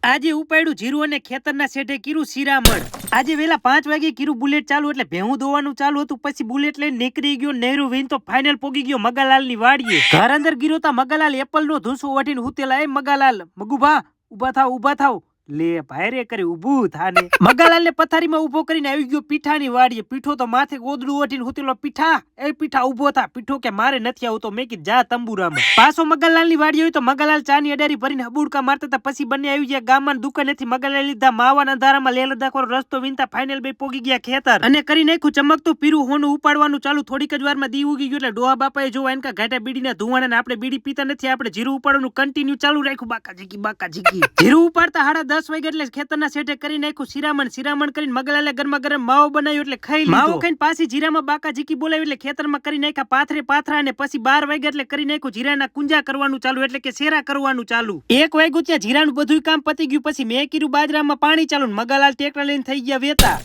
આજે ઉપાડ્યું જીરું અને ખેતરના શેઢે કીરું શિરામણ. આજે વેલા 5 વાગે કીરું બુલેટ ચાલુ એટલે ભેહું દોવાનું ચાલુ હતું. પછી બુલેટ લઈને નીકળી ગયો નેहरू વીન તો ફાઇનલ પોગી ગયો મગાલાલની વાડીએ. ઘર અંદર ગીરો તા મગાલાલ એપલ નો ધૂસો વટીને હુતેલા. એ મગાલાલ મગુભા ઉભા થાવ લે ભાઈરે કરી ઊભું થાને. મગાલાલ ને પથારીમાં ઊભો કરીને આવી ગયો પીઠાની વાડીએ. પીઠો તો માથે ગોદડું વટીને હુતેલો. પીઠા ઊભો થા. પીઠો કે મારે નથી આવતો. મેં કીધું જા તંબુરામાં. પાછો મગાલાલની વાડી આવી તો મગાલાલ ચાની અડારી ભરીને હબુડકા મારતા હતા. પછી બંને આવી ગયા ગામમાં દુકાનેથી. મગાલાલ લીધા માવાના અંધારામાં લેલદાખોર રસ્તો વીનતા ફાઇનલ બે પોગી ગયા ખેતર અને કરી નાખ્યું ચમકતું પીરું હોનું ઉપાડવાનું ચાલુ. થોડીક જ વારમાં દી ઉગી ગયું એટલે ડોહા બાપાએ જોવા એનકા ઘાટા બીડીના ધુવાણા. આપણે બીડી પીતા નથી, આપણે જીરું ઉપાડવાનું કન્ટિન્યુ ચાલુ રાખ્યું. બાકા ઝીકી જીરું ઉપાડતા 10:30 વાગે એટલે ખેતરના શેઠે કરી નાખ્યું શિરામણ કરીને મગલાલે ગરમા ગરમ માવો બનાવ્યો એટલે ખાઈ લીધો. માવો ખાઈને પાછી જીરામાં બાકા ઝીકી બોલાવી એટલે ખેતરમાં કરી નાખ્યા પાથરા અને પછી 12 વાગે એટલે કરી નાખ્યું જીરાના કુંજા કરવાનું ચાલુ એટલે કે શેરા કરવાનું ચાલુ. 1 વાગ્યું ત્યાં જીરાનું બધું કામ પતી ગયું. પછી મેં કીધું બાજરામાં પાણી ચાલુ. મગાલાલ ટેકરા લઈને થઈ ગયા વેતા.